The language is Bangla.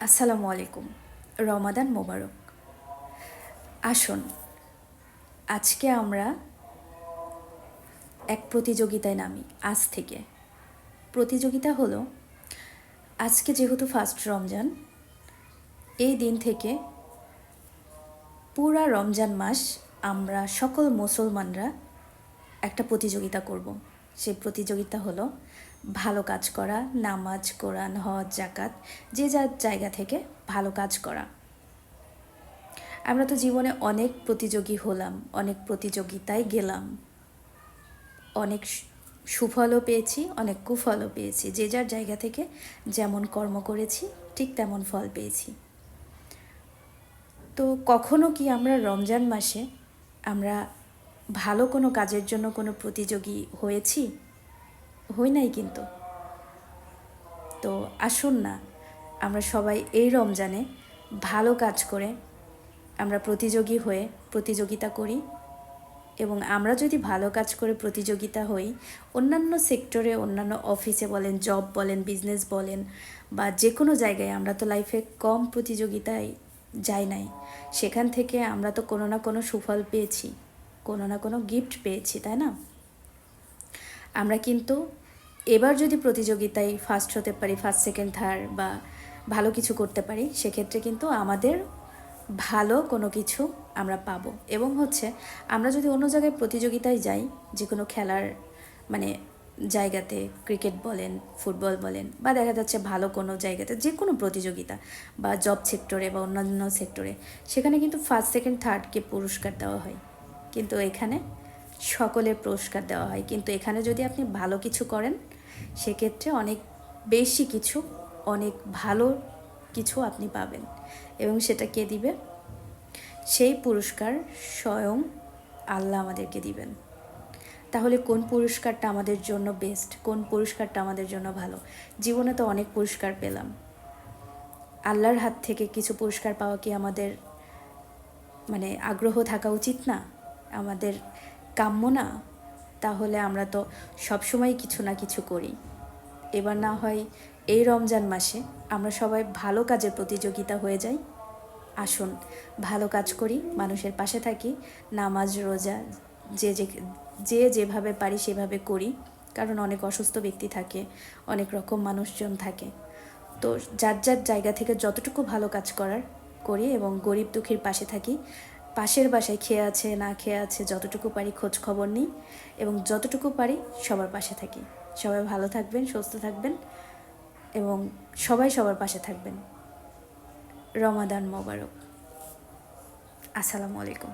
আসসালামু আলাইকুম। রমাদান মোবারক। আসুন আজকে আমরা এক প্রতিযোগিতায় নামি। আজ থেকে প্রতিযোগিতা হলো, আজকে যেহেতু ফার্স্ট রমজান, এই দিন থেকে পুরা রমজান মাস আমরা সকল মুসলমানরা একটা প্রতিযোগিতা করব। সেই প্রতিযোগিতা হলো ভালো কাজ করা, নামাজ, কোরআন, হজ, জাকাত, যে যার জায়গা থেকে ভালো কাজ করা। আমরা তো জীবনে অনেক প্রতিযোগী হলাম, অনেক প্রতিযোগিতায় গেলাম, অনেক সুফলও পেয়েছি, অনেক কুফলও পেয়েছি। যে যার জায়গা থেকে যেমন কর্ম করেছি ঠিক তেমন ফল পেয়েছি। তো কখনো কি আমরা রমজান মাসে আমরা ভালো কোনো কাজের জন্য কোনো প্রতিযোগী হয়েছি? হই নাই কিন্তু। তো আসুন না আমরা সবাই এই রমজানে ভালো কাজ করে আমরা প্রতিযোগী হয়ে প্রতিযোগিতা করি। এবং আমরা যদি ভালো কাজ করে প্রতিযোগিতা হই, অন্যান্য সেক্টরে, অন্যান্য অফিসে বলেন, জব বলেন, বিজনেস বলেন, বা যে কোনো জায়গায় আমরা তো লাইফে কম প্রতিযোগিতায় যাই নাই। সেখান থেকে আমরা তো কোনো না কোনো সুফল পেয়েছি, কোনো না কোনো গিফট পেয়েছি, তাই না? আমরা কিন্তু এবার যদি প্রতিযোগিতায় ফার্স্ট হতে পারি, ফার্স্ট, সেকেন্ড, থার্ড বা ভালো কিছু করতে পারি, সেক্ষেত্রে কিন্তু আমাদের ভালো কোনো কিছু আমরা পাবো। এবং আমরা যদি অন্য জায়গায় প্রতিযোগিতায় যাই, যে কোনো খেলার মানে জায়গাতে, ক্রিকেট বলেন, ফুটবল বলেন, বা দেখা যাচ্ছে ভালো কোনো জায়গাতে যে কোনো প্রতিযোগিতা, বা জব সেক্টরে বা অন্যান্য সেক্টরে, সেখানে কিন্তু ফার্স্ট, সেকেন্ড, থার্ডকে পুরস্কার দেওয়া হয়। কিন্তু এখানে সকলের পুরস্কার দেওয়া হয়। কিন্তু এখানে যদি আপনি ভালো কিছু করেন, সেক্ষেত্রে অনেক বেশি কিছু, অনেক ভালো কিছু আপনি পাবেন। এবং সেটা কে দিবে? সেই পুরস্কার স্বয়ং আল্লাহ আমাদেরকে দিবেন। তাহলে কোন পুরস্কারটা আমাদের জন্য বেস্ট, কোন পুরস্কারটা আমাদের জন্য ভালো? জীবনে তো অনেক পুরস্কার পেলাম, আল্লাহর হাত থেকে কিছু পুরস্কার পাওয়া কি আমাদের আগ্রহ থাকা উচিত না? আমাদের কাম্য না? তাহলে আমরা তো সবসময় কিছু না কিছু করি। এবার না হয় এই রমজান মাসে আমরা সবাই ভালো কাজের প্রতিযোগিতা হয়ে যাই। আসুন ভালো কাজ করি, মানুষের পাশে থাকি, নামাজ, রোজা যে যেভাবে পারি সেভাবে করি। কারণ অনেক অসুস্থ ব্যক্তি থাকে, অনেক রকম মানুষজন থাকে। তো যার যার জায়গা থেকে যতটুকু ভালো কাজ করার করি, এবং গরিব দুঃখীর পাশে থাকি। পাশের বাসায় খেয়ে আছে না খেয়ে আছে যতটুকু পারি খোঁজ খবর নিই, এবং যতটুকু পারি সবার পাশে থাকি। সবাই ভালো থাকবেন, সুস্থ থাকবেন, এবং সবাই সবার পাশে থাকবেন। রমাদান মোবারক। আসসালামু আলাইকুম।